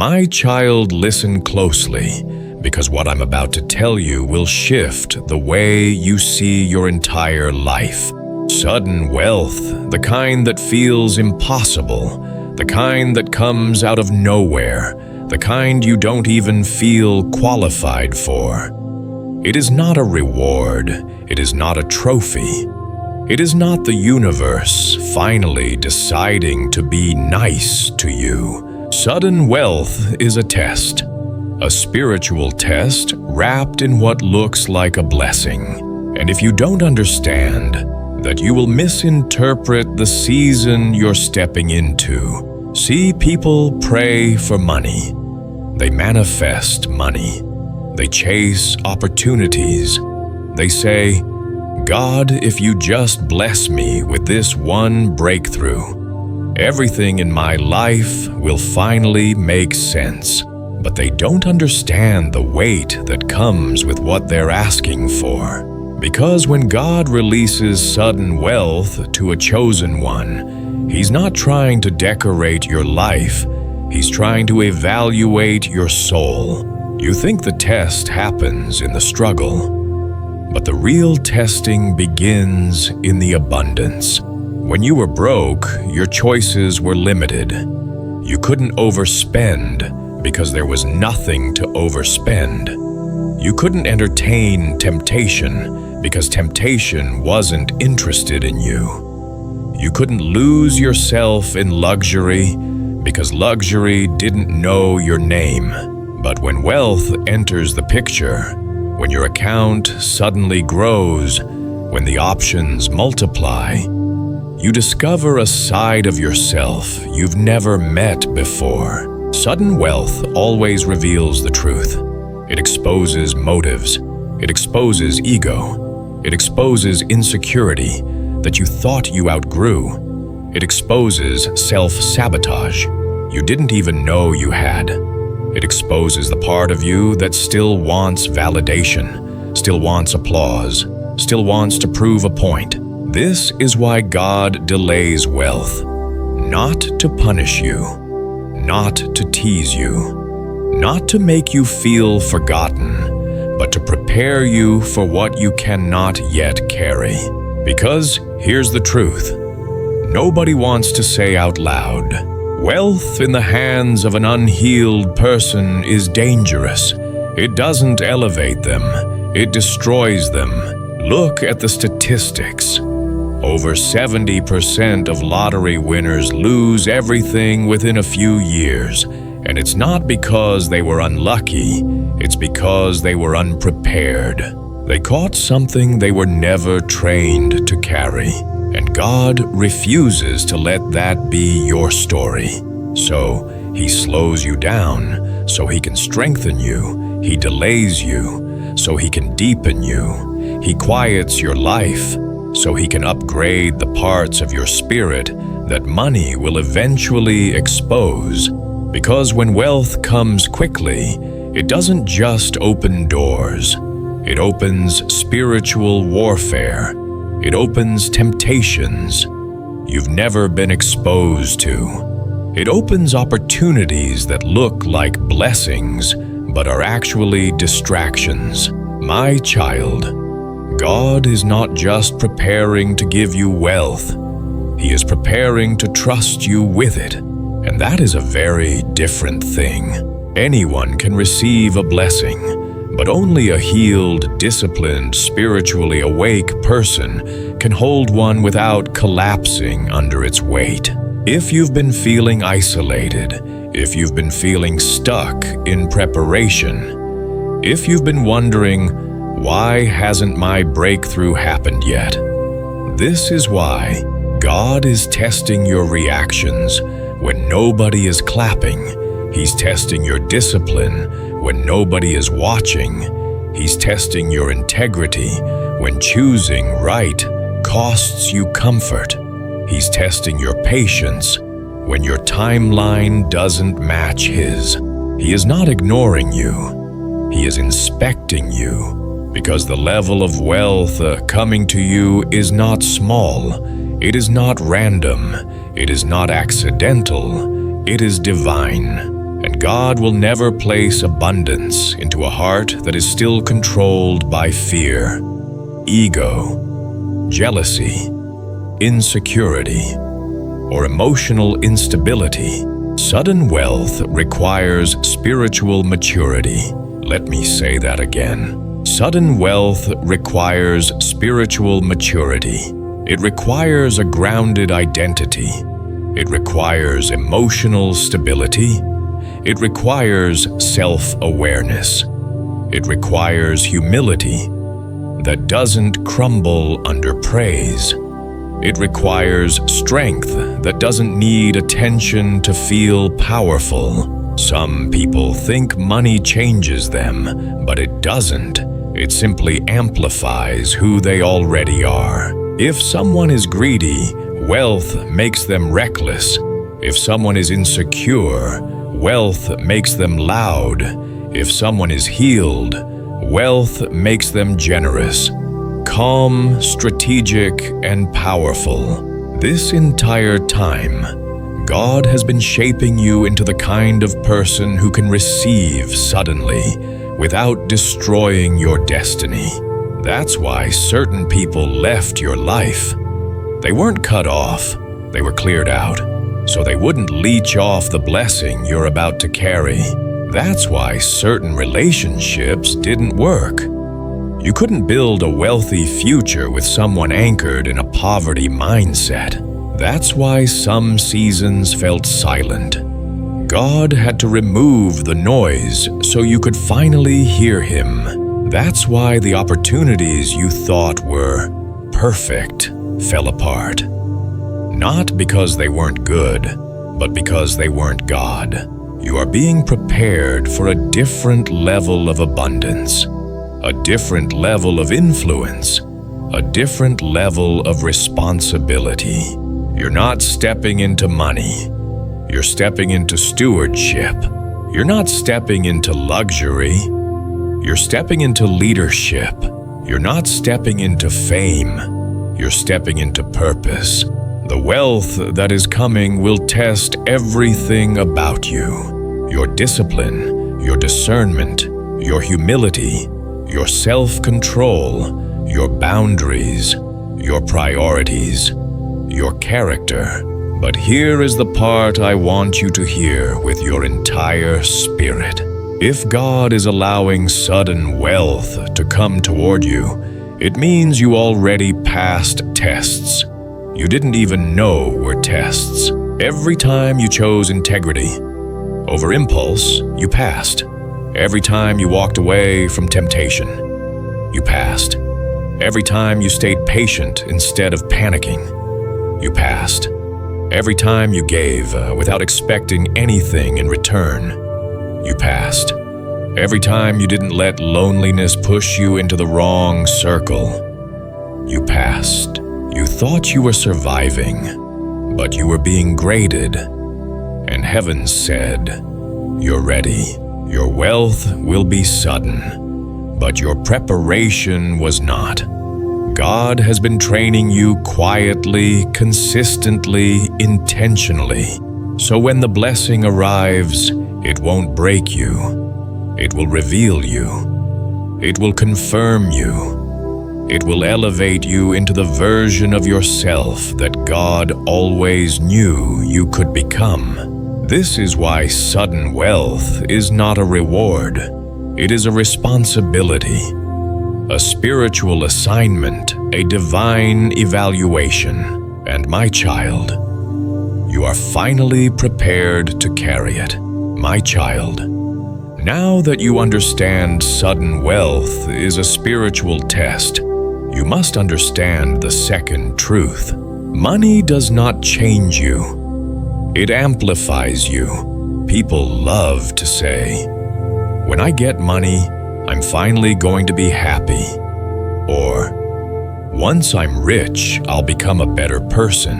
My child, listen closely, because what I'm about to tell you will shift the way you see your entire life. Sudden wealth, the kind that feels impossible, the kind that comes out of nowhere, the kind you don't even feel qualified for. It is not a reward, it is not a trophy. It is not the universe finally deciding to be nice to you. Sudden wealth is a test, a spiritual test wrapped in what looks like a blessing. And if you don't understand that, you will misinterpret the season you're stepping into. See, people pray for money. They manifest money. They chase opportunities. They say, God, if you just bless me with this one breakthrough, everything in my life will finally make sense. But they don't understand the weight that comes with what they're asking for. Because when God releases sudden wealth to a chosen one, He's not trying to decorate your life. He's trying to evaluate your soul. You think the test happens in the struggle, but the real testing begins in the abundance. When you were broke, your choices were limited. You couldn't overspend because there was nothing to overspend. You couldn't entertain temptation because temptation wasn't interested in you. You couldn't lose yourself in luxury because luxury didn't know your name. But when wealth enters the picture, when your account suddenly grows, when the options multiply, you discover a side of yourself you've never met before. Sudden wealth always reveals the truth. It exposes motives. It exposes ego. It exposes insecurity that you thought you outgrew. It exposes self-sabotage you didn't even know you had. It exposes the part of you that still wants validation, still wants applause, still wants to prove a point. This is why God delays wealth, not to punish you, not to tease you, not to make you feel forgotten, but to prepare you for what you cannot yet carry. Because here's the truth. Nobody wants to say out loud, wealth in the hands of an unhealed person is dangerous. It doesn't elevate them, it destroys them. Look at the statistics. Over 70% of lottery winners lose everything within a few years. And it's not because they were unlucky, it's because they were unprepared. They caught something they were never trained to carry. And God refuses to let that be your story. So He slows you down so He can strengthen you. He delays you so He can deepen you. He quiets your life so He can upgrade the parts of your spirit that money will eventually expose. Because when wealth comes quickly, it doesn't just open doors. It opens spiritual warfare. It opens temptations you've never been exposed to. It opens opportunities that look like blessings, but are actually distractions. My child, God is not just preparing to give you wealth. He is preparing to trust you with it. And that is a very different thing. Anyone can receive a blessing, but only a healed, disciplined, spiritually awake person can hold one without collapsing under its weight. If you've been feeling isolated, if you've been feeling stuck in preparation, if you've been wondering, why hasn't my breakthrough happened yet? This is why God is testing your reactions when nobody is clapping. He's testing your discipline when nobody is watching. He's testing your integrity when choosing right costs you comfort. He's testing your patience when your timeline doesn't match His. He is not ignoring you. He is inspecting you, because the level of wealth coming to you is not small. It is not random. It is not accidental. It is divine. And God will never place abundance into a heart that is still controlled by fear, ego, jealousy, insecurity, or emotional instability. Sudden wealth requires spiritual maturity. Let me say that again. Sudden wealth requires spiritual maturity. It requires a grounded identity. It requires emotional stability. It requires self-awareness. It requires humility that doesn't crumble under praise. It requires strength that doesn't need attention to feel powerful. Some people think money changes them, but it doesn't. It simply amplifies who they already are. If someone is greedy, wealth makes them reckless. If someone is insecure, wealth makes them loud. If someone is healed, wealth makes them generous, calm, strategic, and powerful. This entire time, God has been shaping you into the kind of person who can receive suddenly without destroying your destiny. That's why certain people left your life. They weren't cut off, they were cleared out, so they wouldn't leech off the blessing you're about to carry. That's why certain relationships didn't work. You couldn't build a wealthy future with someone anchored in a poverty mindset. That's why some seasons felt silent. God had to remove the noise so you could finally hear Him. That's why the opportunities you thought were perfect fell apart. Not because they weren't good, but because they weren't God. You are being prepared for a different level of abundance, a different level of influence, a different level of responsibility. You're not stepping into money. You're stepping into stewardship. You're not stepping into luxury. You're stepping into leadership. You're not stepping into fame. You're stepping into purpose. The wealth that is coming will test everything about you. Your discipline, your discernment, your humility, your self-control, your boundaries, your priorities, your character. But here is the part I want you to hear with your entire spirit. If God is allowing sudden wealth to come toward you, it means you already passed tests you didn't even know were tests. Every time you chose integrity over impulse, you passed. Every time you walked away from temptation, you passed. Every time you stayed patient instead of panicking, you passed. Every time you gave without expecting anything in return, you passed. Every time you didn't let loneliness push you into the wrong circle, you passed. You thought you were surviving, but you were being graded. And heaven said, "You're ready. Your wealth will be sudden, but your preparation was not." God has been training you quietly, consistently, intentionally. So when the blessing arrives, it won't break you. It will reveal you. It will confirm you. It will elevate you into the version of yourself that God always knew you could become. This is why sudden wealth is not a reward. It is a responsibility, a spiritual assignment, a divine evaluation. And my child, you are finally prepared to carry it. My child, now that you understand sudden wealth is a spiritual test, you must understand the second truth. Money does not change you. It amplifies you. People love to say, "When I get money, I'm finally going to be happy." Or, "Once I'm rich, I'll become a better person."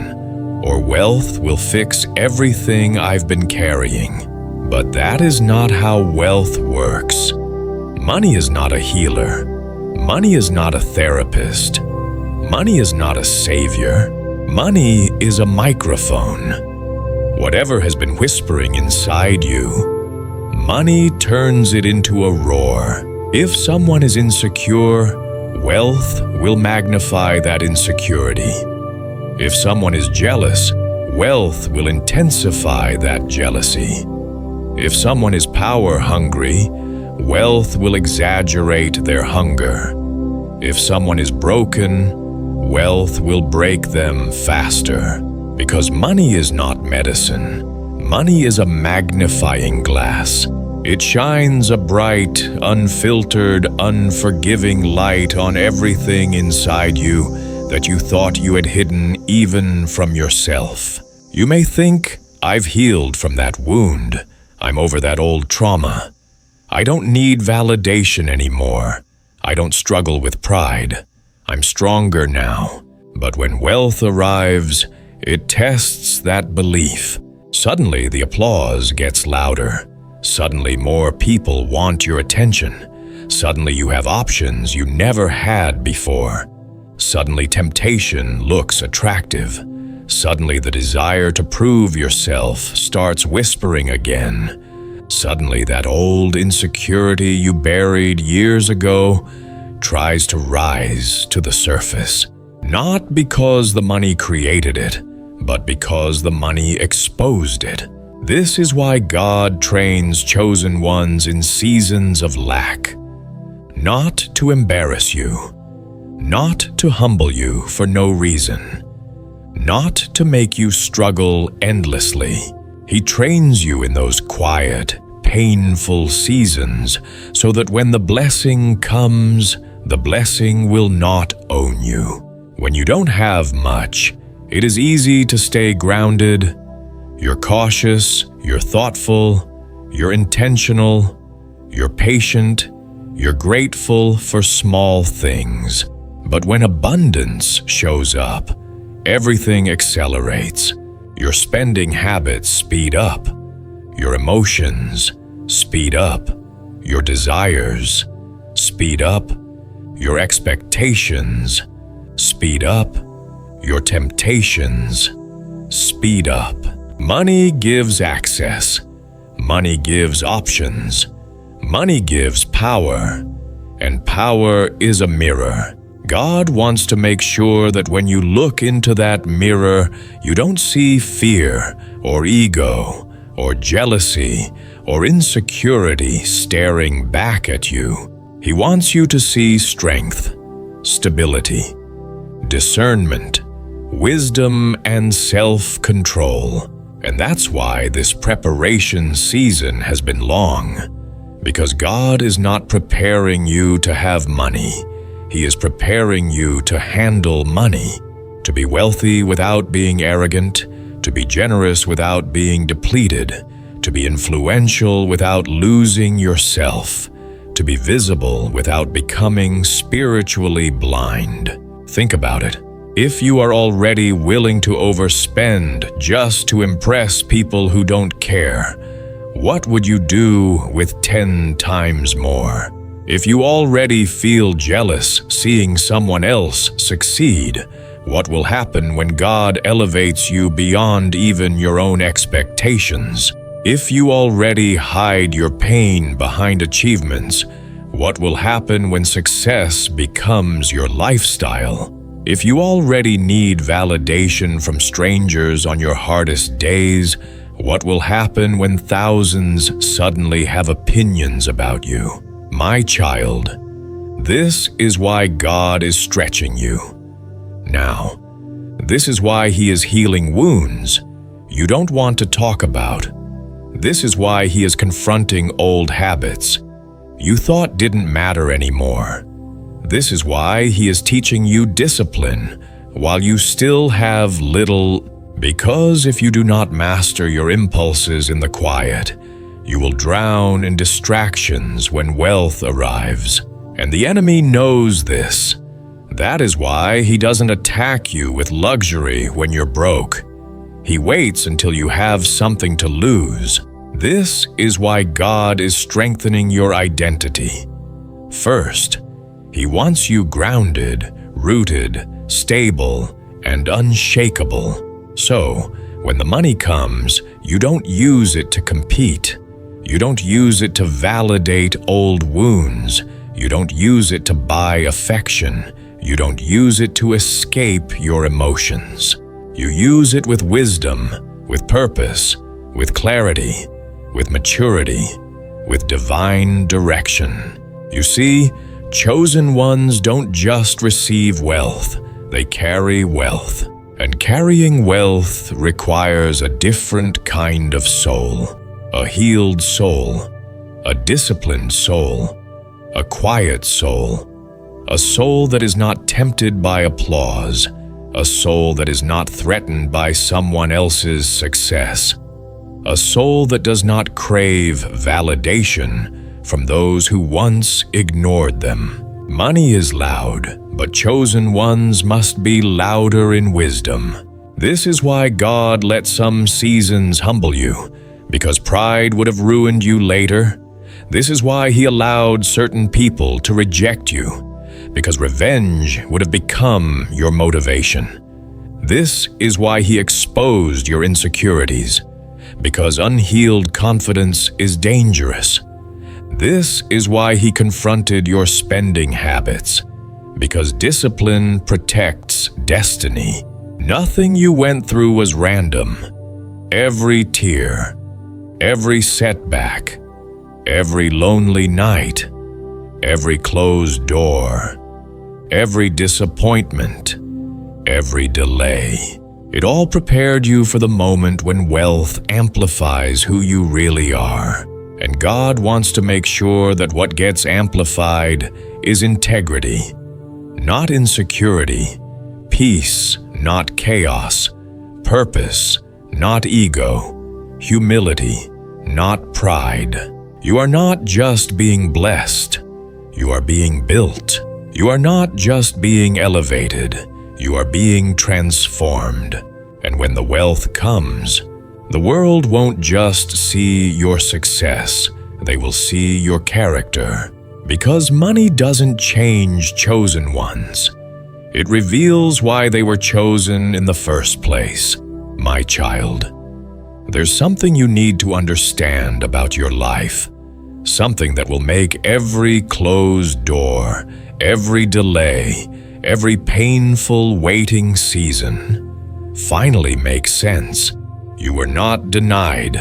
Or, "Wealth will fix everything I've been carrying." But that is not how wealth works. Money is not a healer. Money is not a therapist. Money is not a savior. Money is a microphone. Whatever has been whispering inside you, money turns it into a roar. If someone is insecure, wealth will magnify that insecurity. If someone is jealous, wealth will intensify that jealousy. If someone is power hungry, wealth will exaggerate their hunger. If someone is broken, wealth will break them faster. Because money is not medicine. Money is a magnifying glass. It shines a bright, unfiltered, unforgiving light on everything inside you that you thought you had hidden even from yourself. You may think, I've healed from that wound. I'm over that old trauma. I don't need validation anymore. I don't struggle with pride. I'm stronger now. But when wealth arrives, it tests that belief. Suddenly, the applause gets louder. Suddenly, more people want your attention. Suddenly, you have options you never had before. Suddenly, temptation looks attractive. Suddenly, the desire to prove yourself starts whispering again. Suddenly, that old insecurity you buried years ago tries to rise to the surface. Not because the money created it, but because the money exposed it. This is why God trains chosen ones in seasons of lack. Not to embarrass you. Not to humble you for no reason. Not to make you struggle endlessly. He trains you in those quiet, painful seasons so that when the blessing comes, the blessing will not own you. When you don't have much, it is easy to stay grounded. You're cautious, you're thoughtful, you're intentional, you're patient, you're grateful for small things. But when abundance shows up, everything accelerates. Your spending habits speed up. Your emotions speed up. Your desires speed up. Your expectations speed up. Your temptations speed up. Money gives access. Money gives options. Money gives power. And power is a mirror. God wants to make sure that when you look into that mirror, you don't see fear or ego or jealousy or insecurity staring back at you. He wants you to see strength, stability, discernment, wisdom, and self-control. And that's why this preparation season has been long. Because God is not preparing you to have money. He is preparing you to handle money, to be wealthy without being arrogant, to be generous without being depleted, to be influential without losing yourself, to be visible without becoming spiritually blind. Think about it. If you are already willing to overspend just to impress people who don't care, what would you do with 10 times more? If you already feel jealous seeing someone else succeed, what will happen when God elevates you beyond even your own expectations? If you already hide your pain behind achievements, what will happen when success becomes your lifestyle? If you already need validation from strangers on your hardest days, what will happen when thousands suddenly have opinions about you? My child, this is why God is stretching you. Now, this is why He is healing wounds you don't want to talk about. This is why He is confronting old habits you thought didn't matter anymore. This is why He is teaching you discipline while you still have little. Because if you do not master your impulses in the quiet, you will drown in distractions when wealth arrives. And the enemy knows this. That is why he doesn't attack you with luxury when you're broke. He waits until you have something to lose. This is why God is strengthening your identity. First, He wants you grounded, rooted, stable, and unshakable. So, when the money comes, you don't use it to compete. You don't use it to validate old wounds. You don't use it to buy affection. You don't use it to escape your emotions. You use it with wisdom, with purpose, with clarity, with maturity, with divine direction. You see, chosen ones don't just receive wealth, they carry wealth. And carrying wealth requires a different kind of soul. A healed soul, a disciplined soul, a quiet soul, a soul that is not tempted by applause, a soul that is not threatened by someone else's success, a soul that does not crave validation from those who once ignored them. Money is loud, but chosen ones must be louder in wisdom. This is why God let some seasons humble you, because pride would have ruined you later. This is why He allowed certain people to reject you, because revenge would have become your motivation. This is why He exposed your insecurities, because unhealed confidence is dangerous. This is why He confronted your spending habits, because discipline protects destiny. Nothing you went through was random. Every tear, every setback, every lonely night, every closed door, every disappointment, every delay. It all prepared you for the moment when wealth amplifies who you really are. And God wants to make sure that what gets amplified is integrity, not insecurity, peace, not chaos, purpose, not ego, humility, not pride. You are not just being blessed, you are being built. You are not just being elevated, you are being transformed. And when the wealth comes, the world won't just see your success, they will see your character. Because money doesn't change chosen ones. It reveals why they were chosen in the first place. My child, there's something you need to understand about your life. Something that will make every closed door, every delay, every painful waiting season finally make sense. You were not denied.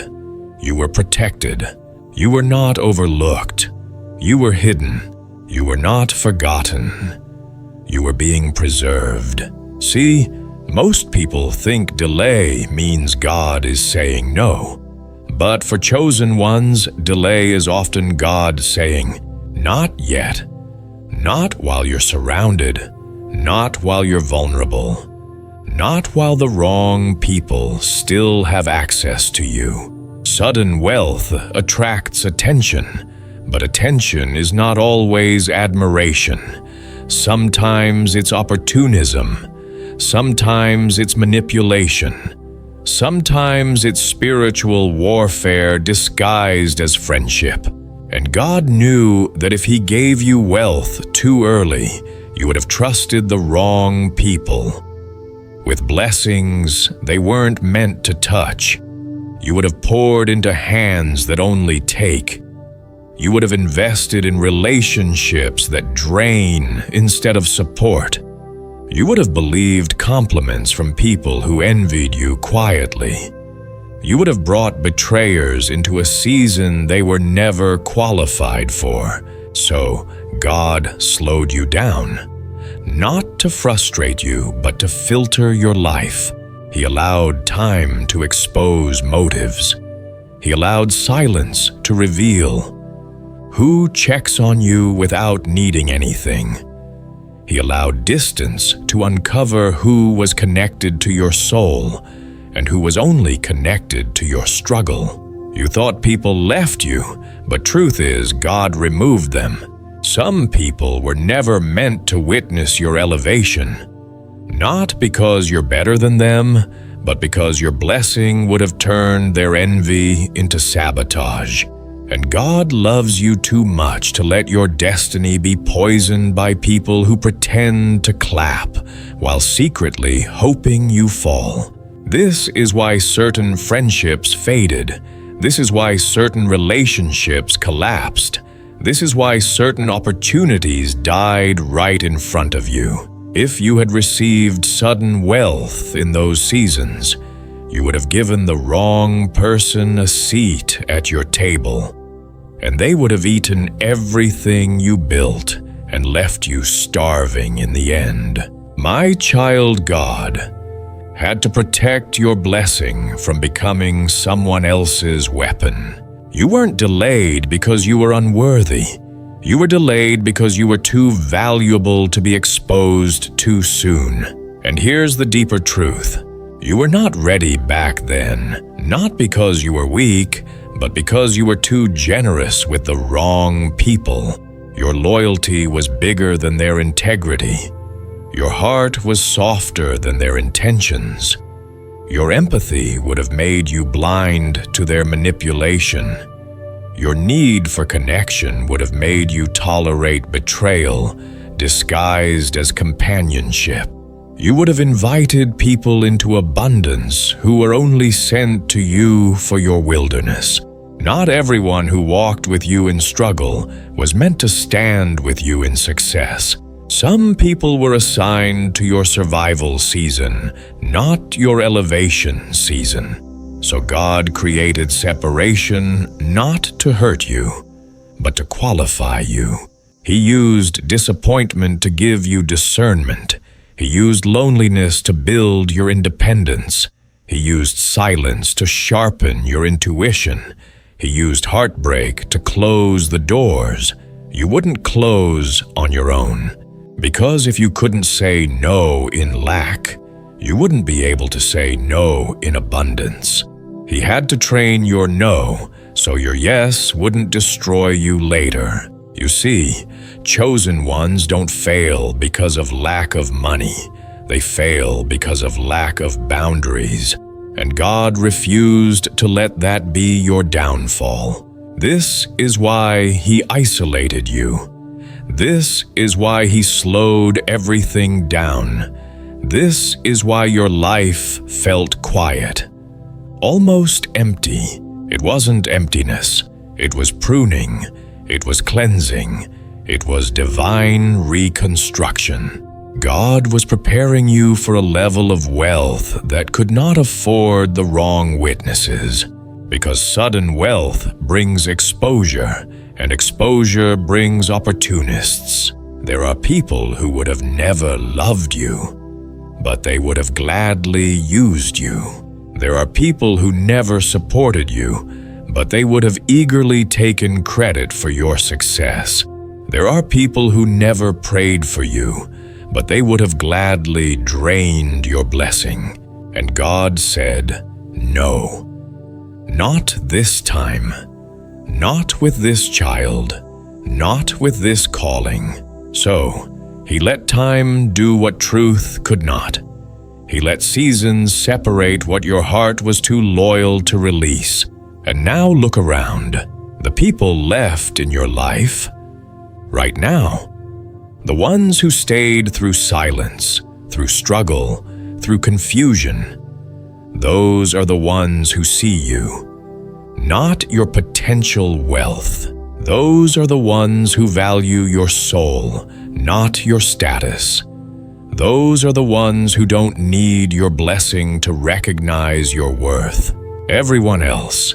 You were protected. You were not overlooked. You were hidden. You were not forgotten. You were being preserved. See, most people think delay means God is saying no. But for chosen ones, delay is often God saying, not yet. Not while you're surrounded. Not while you're vulnerable. Not while the wrong people still have access to you. Sudden wealth attracts attention, but attention is not always admiration. Sometimes it's opportunism. Sometimes it's manipulation. Sometimes it's spiritual warfare disguised as friendship. And God knew that if He gave you wealth too early, you would have trusted the wrong people. With blessings they weren't meant to touch. You would have poured into hands that only take. You would have invested in relationships that drain instead of support. You would have believed compliments from people who envied you quietly. You would have brought betrayers into a season they were never qualified for. So God slowed you down. Not to frustrate you, but to filter your life. He allowed time to expose motives. He allowed silence to reveal who checks on you without needing anything. He allowed distance to uncover who was connected to your soul and who was only connected to your struggle. You thought people left you, but truth is God removed them. Some people were never meant to witness your elevation. Not because you're better than them, but because your blessing would have turned their envy into sabotage. And God loves you too much to let your destiny be poisoned by people who pretend to clap while secretly hoping you fall. This is why certain friendships faded. This is why certain relationships collapsed. This is why certain opportunities died right in front of you. If you had received sudden wealth in those seasons, you would have given the wrong person a seat at your table, and they would have eaten everything you built and left you starving in the end. My child, God had to protect your blessing from becoming someone else's weapon. You weren't delayed because you were unworthy. You were delayed because you were too valuable to be exposed too soon. And here's the deeper truth. You were not ready back then, not because you were weak, but because you were too generous with the wrong people. Your loyalty was bigger than their integrity. Your heart was softer than their intentions. Your empathy would have made you blind to their manipulation. Your need for connection would have made you tolerate betrayal, disguised as companionship. You would have invited people into abundance who were only sent to you for your wilderness. Not everyone who walked with you in struggle was meant to stand with you in success. Some people were assigned to your survival season, not your elevation season. So God created separation not to hurt you, but to qualify you. He used disappointment to give you discernment. He used loneliness to build your independence. He used silence to sharpen your intuition. He used heartbreak to close the doors you wouldn't close on your own. Because if you couldn't say no in lack, you wouldn't be able to say no in abundance. He had to train your no so your yes wouldn't destroy you later. You see, chosen ones don't fail because of lack of money. They fail because of lack of boundaries. And God refused to let that be your downfall. This is why He isolated you. This is why He slowed everything down. This is why your life felt quiet, almost empty. It wasn't emptiness. It was pruning. It was cleansing. It was divine reconstruction. God was preparing you for a level of wealth that could not afford the wrong witnesses. Because sudden wealth brings exposure, and exposure brings opportunists. There are people who would have never loved you, but they would have gladly used you. There are people who never supported you, but they would have eagerly taken credit for your success. There are people who never prayed for you, but they would have gladly drained your blessing. And God said, no. Not this time. Not with this child. Not with this calling. So, He let time do what truth could not. He let seasons separate what your heart was too loyal to release. And now look around. The people left in your life, right now, the ones who stayed through silence, through struggle, through confusion, those are the ones who see you, not your potential wealth. Those are the ones who value your soul, not your status. Those are the ones who don't need your blessing to recognize your worth. Everyone else,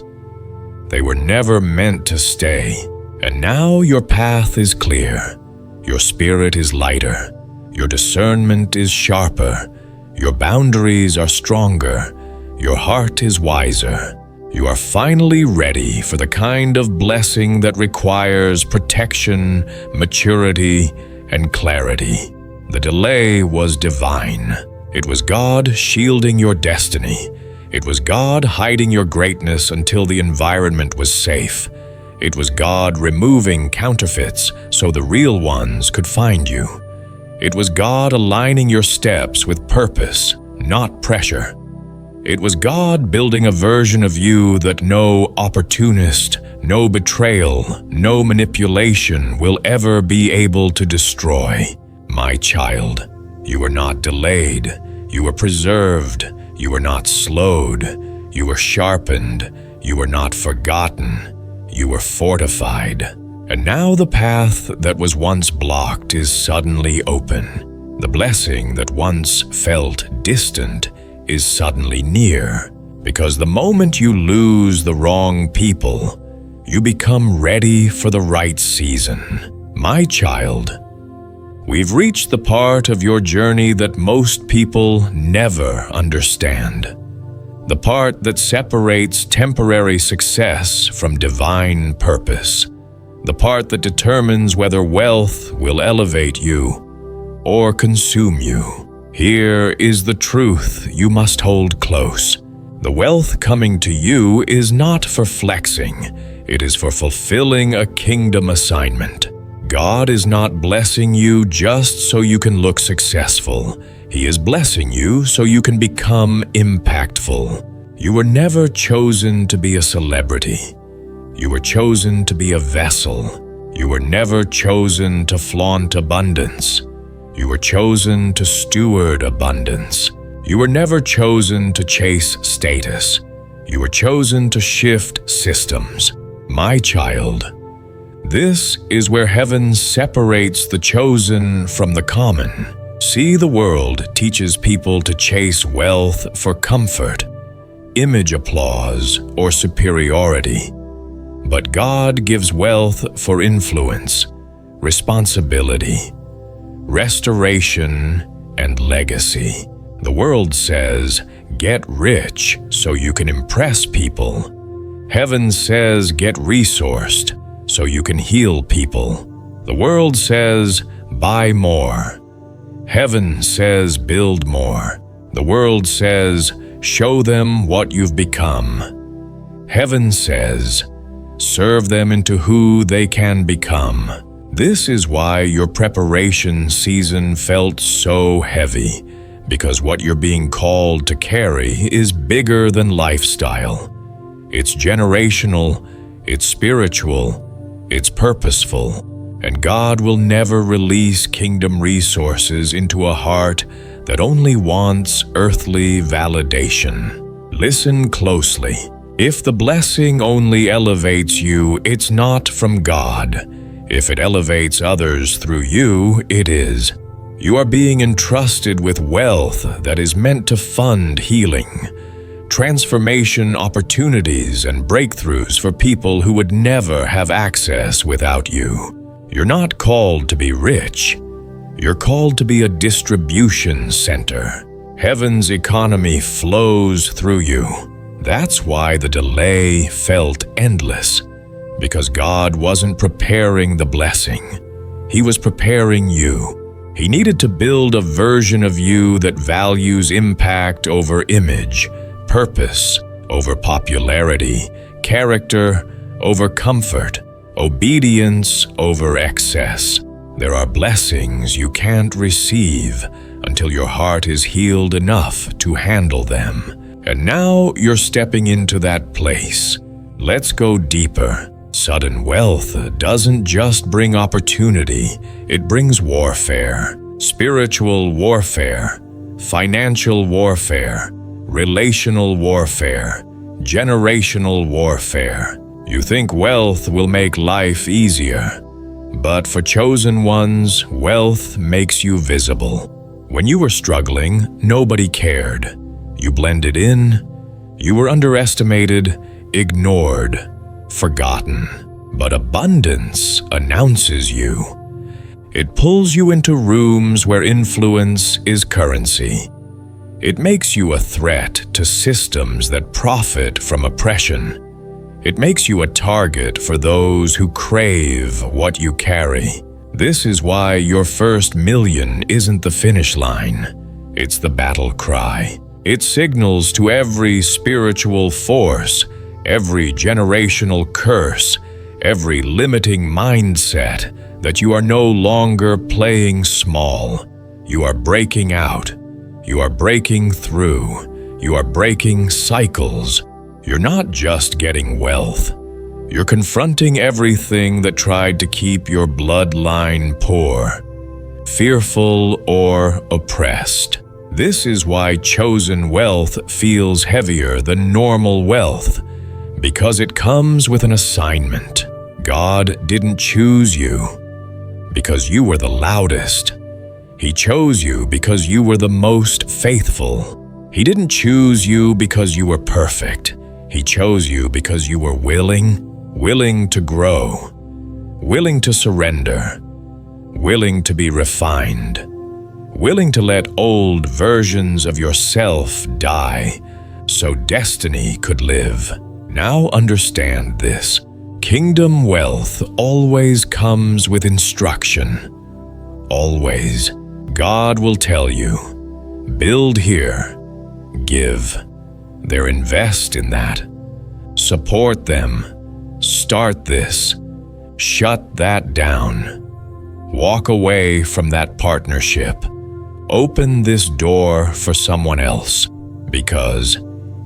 they were never meant to stay. And now your path is clear. Your spirit is lighter. Your discernment is sharper. Your boundaries are stronger. Your heart is wiser. You are finally ready for the kind of blessing that requires protection, maturity, and clarity. The delay was divine. It was God shielding your destiny. It was God hiding your greatness until the environment was safe. It was God removing counterfeits so the real ones could find you. It was God aligning your steps with purpose, not pressure. It was God building a version of you that no opportunist, no betrayal, no manipulation will ever be able to destroy. My child, you were not delayed. You were preserved. You were not slowed. You were sharpened. You were not forgotten. You were fortified. And now the path that was once blocked is suddenly open. The blessing that once felt distant is suddenly near. Because the moment you lose the wrong people, you become ready for the right season. My child, we've reached the part of your journey that most people never understand. The part that separates temporary success from divine purpose. The part that determines whether wealth will elevate you or consume you. Here is the truth you must hold close. The wealth coming to you is not for flexing. It is for fulfilling a kingdom assignment. God is not blessing you just so you can look successful. He is blessing you so you can become impactful. You were never chosen to be a celebrity. You were chosen to be a vessel. You were never chosen to flaunt abundance. You were chosen to steward abundance. You were never chosen to chase status. You were chosen to shift systems. My child, this is where heaven separates the chosen from the common. See, the world teaches people to chase wealth for comfort, image applause, or superiority. But God gives wealth for influence, responsibility, restoration, and legacy. The world says, get rich so you can impress people. Heaven says, get resourced so you can heal people. The world says, buy more. Heaven says, build more. The world says, show them what you've become. Heaven says, serve them into who they can become. This is why your preparation season felt so heavy, because what you're being called to carry is bigger than lifestyle. It's generational, it's spiritual, it's purposeful, and God will never release kingdom resources into a heart that only wants earthly validation. Listen closely. If the blessing only elevates you, it's not from God. If it elevates others through you, it is. You are being entrusted with wealth that is meant to fund healing, transformation opportunities, and breakthroughs for people who would never have access without you. You're not called to be rich. You're called to be a distribution center. Heaven's economy flows through you. That's why the delay felt endless, because God wasn't preparing the blessing. He was preparing you. He needed to build a version of you that values impact over image, purpose over popularity, character over comfort, obedience over excess. There are blessings you can't receive until your heart is healed enough to handle them. And now you're stepping into that place. Let's go deeper. Sudden wealth doesn't just bring opportunity, it brings warfare. Spiritual warfare, financial warfare, relational warfare, generational warfare. You think wealth will make life easier, but for chosen ones, wealth makes you visible. When you were struggling, nobody cared. You blended in, you were underestimated, ignored, forgotten. But abundance announces you. It pulls you into rooms where influence is currency. It makes you a threat to systems that profit from oppression. It makes you a target for those who crave what you carry. This is why your first million isn't the finish line. It's the battle cry. It signals to every spiritual force, every generational curse, every limiting mindset that you are no longer playing small. You are breaking out. You are breaking through. You are breaking cycles. You're not just getting wealth. You're confronting everything that tried to keep your bloodline poor, fearful, or oppressed. This is why chosen wealth feels heavier than normal wealth, Because it comes with an assignment. God didn't choose you because you were the loudest. He chose you because you were the most faithful. He didn't choose you because you were perfect. He chose you because you were willing to grow, willing to surrender, willing to be refined, willing to let old versions of yourself die so destiny could live. Now understand this. Kingdom wealth always comes with instruction. Always. God will tell you, build here, give. There, invest in that. Support them. Start this. Shut that down. Walk away from that partnership. Open this door for someone else, because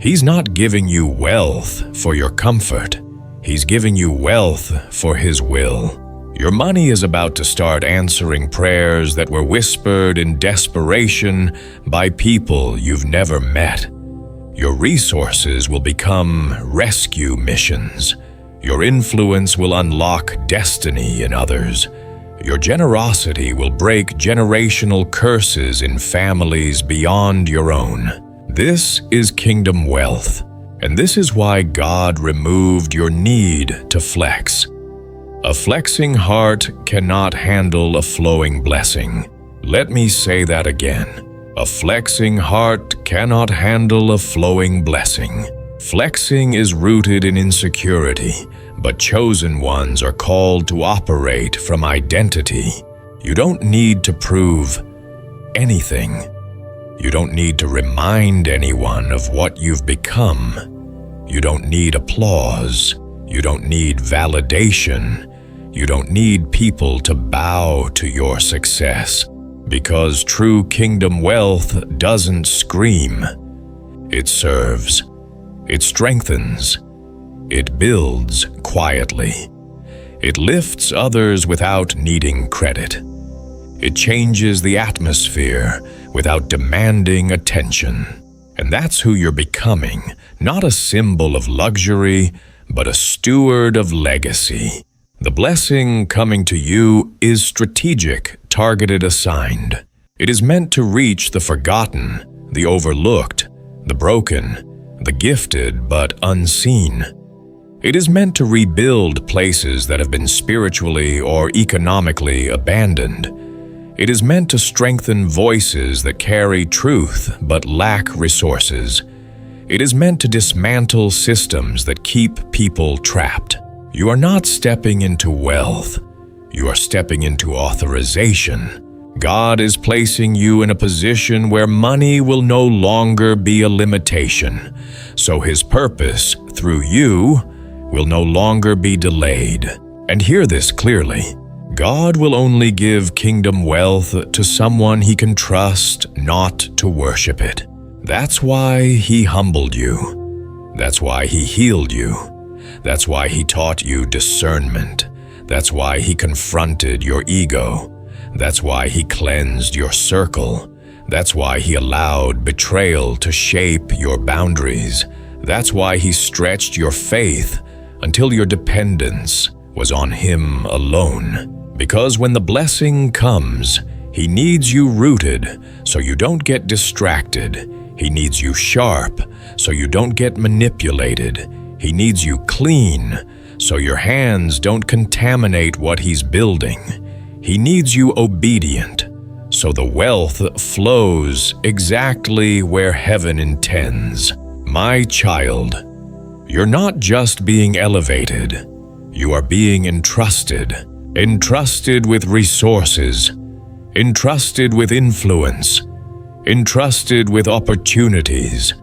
He's not giving you wealth for your comfort. He's giving you wealth for His will. Your money is about to start answering prayers that were whispered in desperation by people you've never met. Your resources will become rescue missions. Your influence will unlock destiny in others. Your generosity will break generational curses in families beyond your own. This is kingdom wealth, and this is why God removed your need to flex. A flexing heart cannot handle a flowing blessing. Let me say that again. A flexing heart cannot handle a flowing blessing. Flexing is rooted in insecurity, but chosen ones are called to operate from identity. You don't need to prove anything. You don't need to remind anyone of what you've become. You don't need applause. You don't need validation. You don't need people to bow to your success, because true kingdom wealth doesn't scream. It serves. It strengthens. It builds quietly. It lifts others without needing credit. It changes the atmosphere without demanding attention. And that's who you're becoming, not a symbol of luxury, but a steward of legacy. The blessing coming to you is strategic, targeted, assigned. It is meant to reach the forgotten, the overlooked, the broken, the gifted but unseen. It is meant to rebuild places that have been spiritually or economically abandoned. It is meant to strengthen voices that carry truth but lack resources. It is meant to dismantle systems that keep people trapped. You are not stepping into wealth. You are stepping into authorization. God is placing you in a position where money will no longer be a limitation, so His purpose through you will no longer be delayed. And hear this clearly. God will only give kingdom wealth to someone He can trust not to worship it. That's why He humbled you. That's why He healed you. That's why He taught you discernment. That's why He confronted your ego. That's why He cleansed your circle. That's why He allowed betrayal to shape your boundaries. That's why He stretched your faith until your dependence was on Him alone. Because when the blessing comes, He needs you rooted so you don't get distracted. He needs you sharp so you don't get manipulated. He needs you clean so your hands don't contaminate what He's building. He needs you obedient so the wealth flows exactly where heaven intends. My child, you're not just being elevated. You are being entrusted with resources, entrusted with influence, entrusted with opportunities,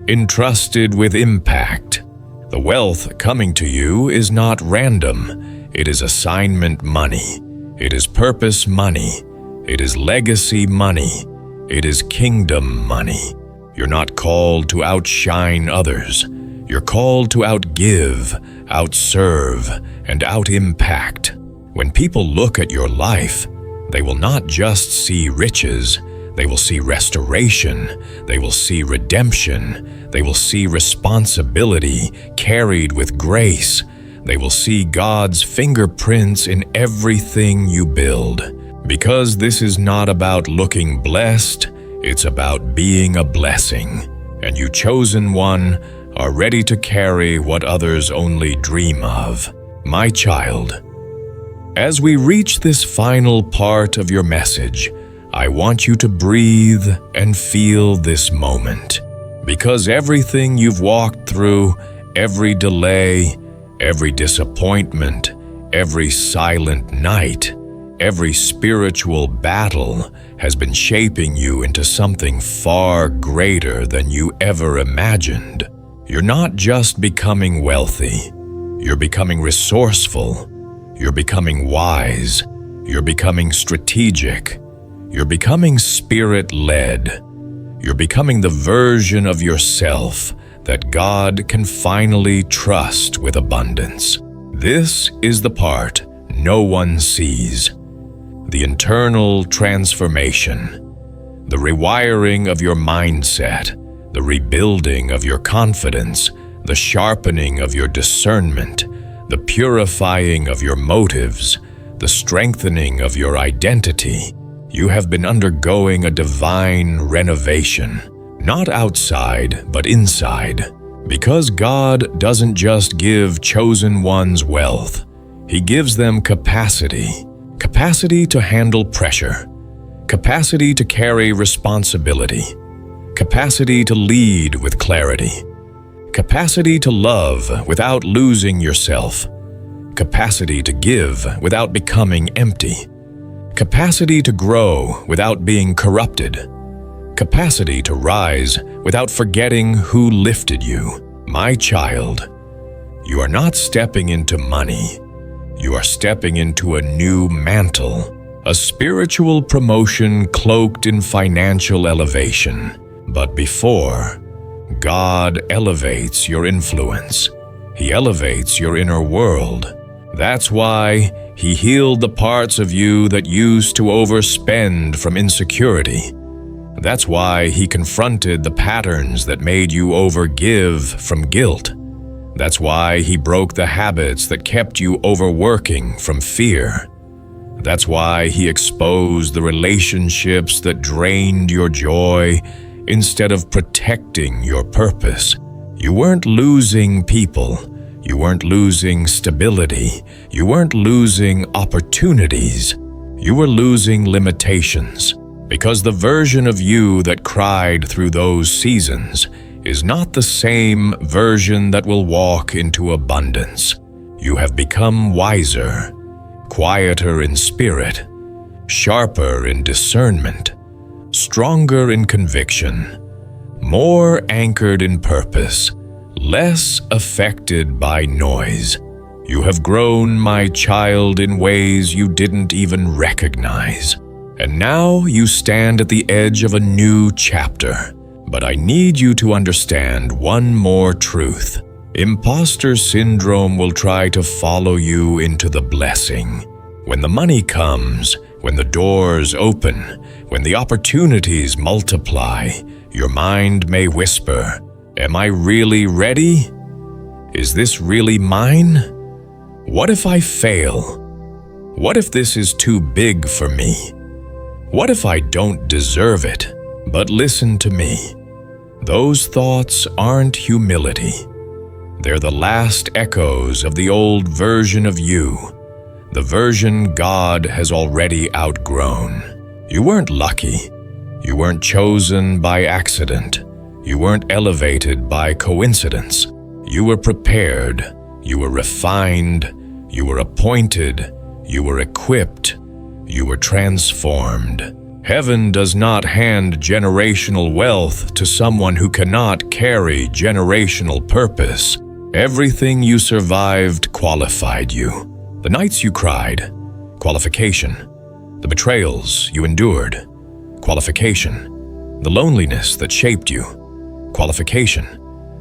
entrusted with impact. The wealth coming to you is not random. It is assignment money. It is purpose money. It is legacy money. It is kingdom money. You're not called to outshine others. You're called to outgive, outserve, and out-impact. When people look at your life, they will not just see riches. They will see restoration. They will see redemption. They will see responsibility carried with grace. They will see God's fingerprints in everything you build. Because this is not about looking blessed, it's about being a blessing. And you, chosen one, are ready to carry what others only dream of. My child, as we reach this final part of your message, I want you to breathe and feel this moment. Because everything you've walked through, every delay, every disappointment, every silent night, every spiritual battle has been shaping you into something far greater than you ever imagined. You're not just becoming wealthy. You're becoming resourceful. You're becoming wise. You're becoming strategic. You're becoming spirit-led. You're becoming the version of yourself that God can finally trust with abundance. This is the part no one sees. The internal transformation, the rewiring of your mindset, the rebuilding of your confidence, the sharpening of your discernment, the purifying of your motives, the strengthening of your identity. You have been undergoing a divine renovation, not outside, but inside. Because God doesn't just give chosen ones wealth, He gives them capacity to handle pressure, capacity to carry responsibility, capacity to lead with clarity, capacity to love without losing yourself, capacity to give without becoming empty, capacity to grow without being corrupted, capacity to rise without forgetting who lifted you. My child, you are not stepping into money. You are stepping into a new mantle, a spiritual promotion cloaked in financial elevation. But before, God elevates your influence. He elevates your inner world. That's why He healed the parts of you that used to overspend from insecurity. That's why He confronted the patterns that made you overgive from guilt. That's why He broke the habits that kept you overworking from fear. That's why He exposed the relationships that drained your joy instead of protecting your purpose. You weren't losing people. You weren't losing stability. You weren't losing opportunities. You were losing limitations. Because the version of you that cried through those seasons is not the same version that will walk into abundance. You have become wiser, quieter in spirit, sharper in discernment, stronger in conviction, more anchored in purpose, less affected by noise. You have grown, my child, in ways you didn't even recognize. And now you stand at the edge of a new chapter. But I need you to understand one more truth. Imposter syndrome will try to follow you into the blessing. When the money comes, when the doors open, when the opportunities multiply, your mind may whisper, "Am I really ready? Is this really mine? What if I fail? What if this is too big for me? What if I don't deserve it?" But listen to me. Those thoughts aren't humility. They're the last echoes of the old version of you, the version God has already outgrown. You weren't lucky. You weren't chosen by accident. You weren't elevated by coincidence. You were prepared. You were refined. You were appointed. You were equipped. You were transformed. Heaven does not hand generational wealth to someone who cannot carry generational purpose. Everything you survived qualified you. The nights you cried, qualification. The betrayals you endured, qualification. The loneliness that shaped you, qualification.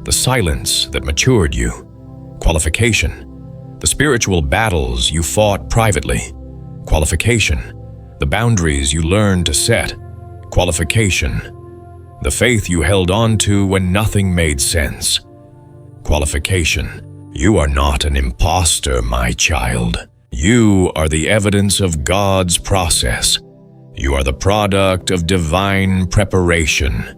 The silence that matured you, qualification. The spiritual battles you fought privately, qualification. The boundaries you learned to set, Qualification: the faith you held on to when nothing made sense. Qualification: you are not an imposter, my child. You are the evidence of God's process. You are the product of divine preparation.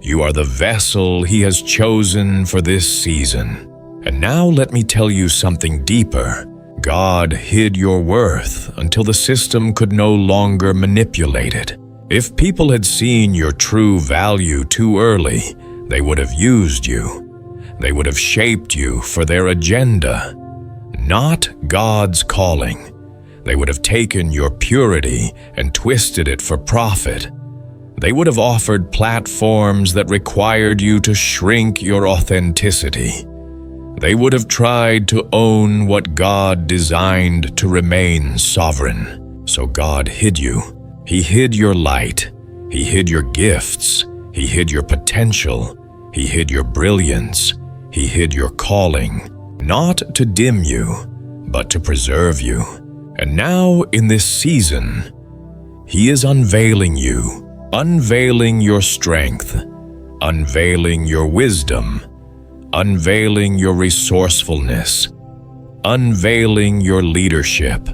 You are the vessel He has chosen for this season. And now let me tell you something deeper. God hid your worth until the system could no longer manipulate it. If people had seen your true value too early, they would have used you. They would have shaped you for their agenda, not God's calling. They would have taken your purity and twisted it for profit. They would have offered platforms that required you to shrink your authenticity. They would have tried to own what God designed to remain sovereign. So God hid you. He hid your light. He hid your gifts. He hid your potential. He hid your brilliance. He hid your calling, not to dim you, but to preserve you. And now, in this season, He is unveiling you, unveiling your strength, unveiling your wisdom, unveiling your resourcefulness, unveiling your leadership,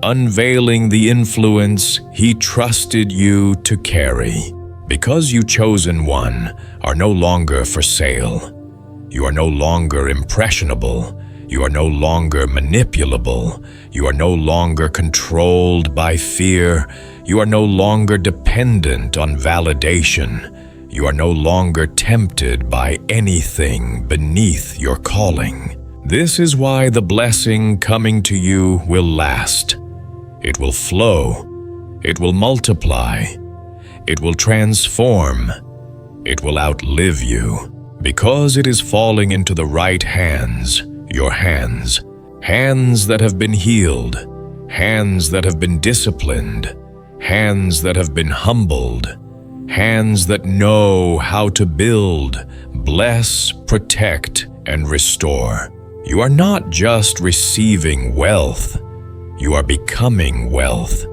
unveiling the influence He trusted you to carry. Because you chosen one are no longer for sale. You are no longer impressionable. You are no longer manipulable. You are no longer controlled by fear. You are no longer dependent on validation. You are no longer tempted by anything beneath your calling. This is why the blessing coming to you will last. It will flow. It will multiply. It will transform. It will outlive you. Because it is falling into the right hands, your hands. Hands that have been healed. Hands that have been disciplined. Hands that have been humbled. Hands that know how to build, bless, protect, and restore. You are not just receiving wealth. You are becoming wealth.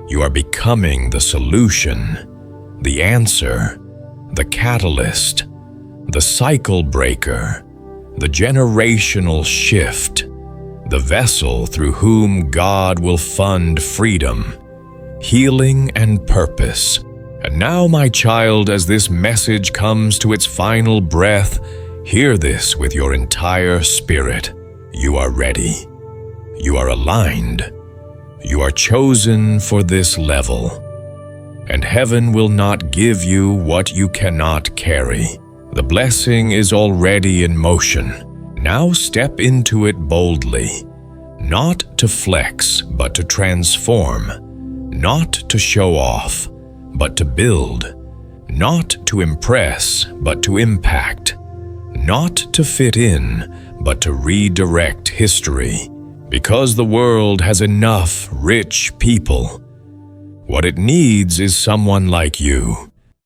You are becoming the solution, the answer, the catalyst, the cycle breaker, the generational shift, the vessel through whom God will fund freedom, healing, and purpose. And now, my child, as this message comes to its final breath, hear this with your entire spirit. You are ready. You are aligned. You are chosen for this level. And heaven will not give you what you cannot carry. The blessing is already in motion. Now step into it boldly, not to flex, but to transform, not to show off, but to build, not to impress, but to impact, not to fit in, but to redirect history, because the world has enough rich people. What it needs is someone like you,